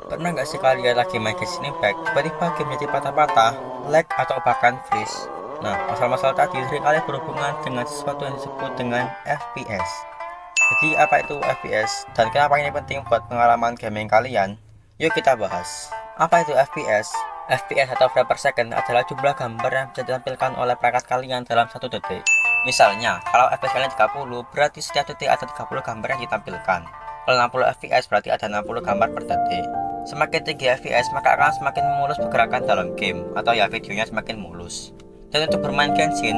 Pernah nggak sih kalian lagi main Genshin Impact, tiba-tiba game jadi patah-patah, lag atau bahkan freeze? Nah, masalah-masalah tadi seringkali berhubungan dengan sesuatu yang disebut dengan FPS. Jadi apa itu FPS dan kenapa ini penting buat pengalaman gaming kalian? Yuk kita bahas. Apa itu FPS? FPS atau frame per second adalah jumlah gambar yang bisa ditampilkan oleh perangkat kalian dalam satu detik. Misalnya, kalau FPS kalian 30, berarti setiap detik ada 30 gambar yang ditampilkan. Kalau 60 fps berarti ada 60 gambar per detik. Semakin tinggi fps maka akan semakin mulus pergerakan dalam game, atau ya videonya semakin mulus. Dan untuk bermain Genshin,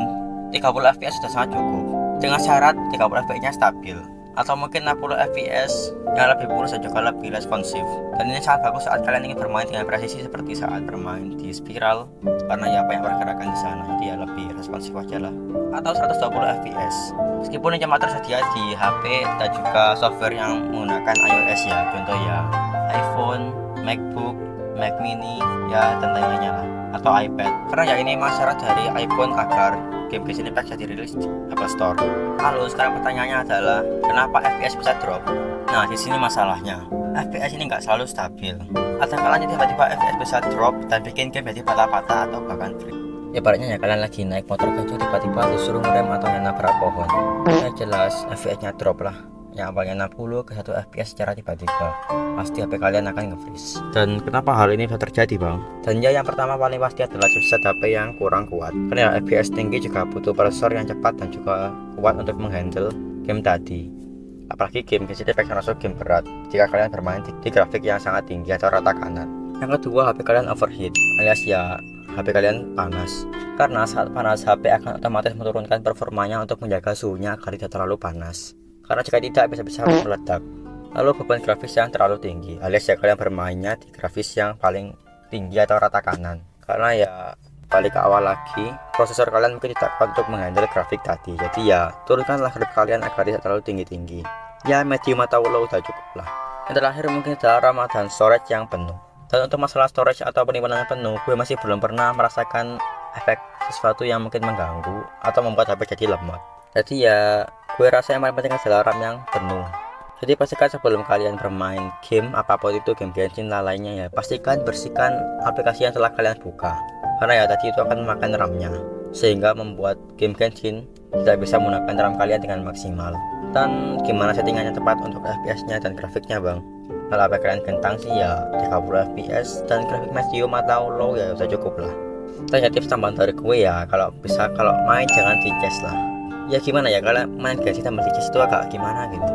30 fps sudah sangat cukup, dengan syarat 30 fps nya stabil, atau mungkin 60 fps yang lebih mulus dan juga lebih responsif. Dan ini sangat bagus saat kalian ingin bermain dengan presisi seperti saat bermain di spiral, karena ya banyak pergerakan di sana, jadi ya lebih responsif aja lah. Atau 120 fps, meskipun ini cuma tersedia di HP dan juga software yang menggunakan iOS ya, contoh ya iPhone, MacBook, Mac Mini ya dan lain-lainnya lah, atau iPad. Karena ya ini memang syarat dari iPhone agar game Genshin Impact bisa dirilis di Apple Store. Lalu sekarang pertanyaannya adalah kenapa FPS bisa drop? Nah, di sini masalahnya, FPS ini nggak selalu stabil. Ada kalanya tiba-tiba FPS bisa drop dan bikin game jadi patah-patah atau bahkan freeze. Ibaratnya ya kalian lagi naik motor kencang tiba-tiba disuruh ngerem atau yang nabrak pohon. Ya jelas FPS-nya drop lah. Yang awalnya 60 ke 1 fps secara tiba-tiba, pasti HP kalian akan nge-freeze. Dan kenapa hal ini bisa terjadi bang? Dan ya yang pertama paling pasti adalah chipset HP yang kurang kuat. Karena ya, FPS tinggi juga butuh prosesor yang cepat dan juga kuat untuk menghandle game tadi. Apalagi game Genshin Impact termasuk game berat jika kalian bermain di grafik yang sangat tinggi atau rata kanan. Yang kedua, HP kalian overheat alias ya HP kalian panas. Karena saat panas HP akan otomatis menurunkan performanya untuk menjaga suhunya agar tidak terlalu panas. Karena jika tidak bisa-bisa meledak. Lalu beban grafis yang terlalu tinggi alias ya kalian bermainnya di grafis yang paling tinggi atau rata kanan. Karena ya balik ke awal lagi, prosesor kalian mungkin tidak kuat untuk menghandle grafik tadi. Jadi ya turunkanlah grafik kalian agar tidak terlalu tinggi-tinggi. Ya medium atau low udah cukup lah. Yang terakhir mungkin adalah RAM dan storage yang penuh. Dan untuk masalah storage atau penyimpanan yang penuh, gue masih belum pernah merasakan efek sesuatu yang mungkin mengganggu atau membuat HP jadi lemot. Jadi ya gue rasa yang paling penting adalah RAM yang penuh. Jadi pastikan sebelum kalian bermain game apapun itu, game Genshin lainnya ya, pastikan bersihkan aplikasi yang telah kalian buka. Karena ya tadi itu akan memakan RAM-nya, sehingga membuat game Genshin tidak bisa menggunakan RAM kalian dengan maksimal. Dan gimana settingannya tepat untuk FPS-nya dan grafiknya bang? Kalau HP kalian kentang sih ya 30 fps dan grafik medium atau low ya sudah cukup lah. Dan ya tips tambahan dari gue ya, kalau bisa kalau main jangan di chest lah. Ya gimana ya, kalau main Genshin sama di chest itu agak gimana gitu.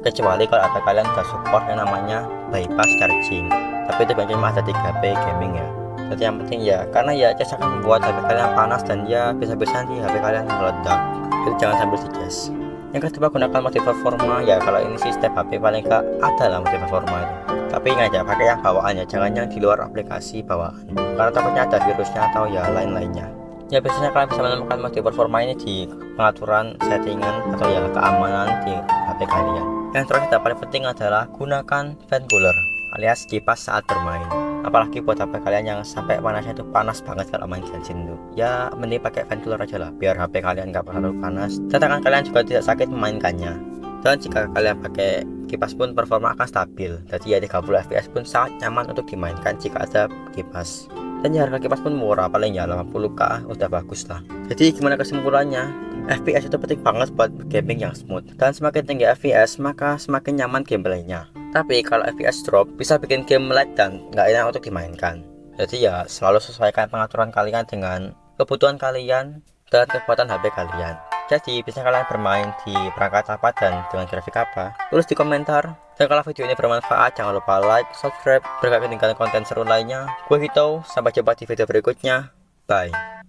Kecuali kalau HP kalian udah support yang namanya bypass charging, tapi itu cuma ada 3P gaming ya. Jadi yang penting ya, karena ya chest akan membuat HP kalian panas dan ya bisa-bisa nanti HP kalian meledak. Jadi jangan sambil di chest. Yang kedua, gunakan mode performa ya. Kalau ini sih setiap HP paling gak ada lah mode performa itu. Tapi ingat ya, pakai yang bawaannya, jangan yang di luar aplikasi bawaan. Karena takutnya ada virusnya atau ya lain-lainnya. Ya biasanya kalian bisa menemukan mode performa ini di pengaturan settingan atau ya keamanan di HP kalian. Yang terakhir dan paling penting adalah gunakan fan cooler alias kipas saat bermain. Apalagi buat HP kalian yang sampai panasnya itu panas banget kalau main Genshin itu. Ya mending pakai fan cooler aja lah, biar HP kalian nggak terlalu panas dan tangan kalian juga tidak sakit memainkannya. Dan jika kalian pakai kipas pun performa akan stabil. Jadi ya 30 fps pun sangat nyaman untuk dimainkan jika ada kipas. Dan ya harga kipas pun murah, paling ya 80k udah bagus lah. Jadi gimana kesimpulannya? FPS itu penting banget buat gaming yang smooth. Dan semakin tinggi FPS maka semakin nyaman gameplaynya. Tapi kalau FPS drop bisa bikin game lag dan nggak enak untuk dimainkan. Jadi ya selalu sesuaikan pengaturan kalian dengan kebutuhan kalian dan kekuatan HP kalian. Jadi bisa kalian bermain di perangkat apa dan dengan grafik apa, tulis di komentar. Dan kalau video ini bermanfaat jangan lupa like, subscribe, biar gak ketinggalan konten seru lainnya. Gue Hito, sampai jumpa di video berikutnya. Bye.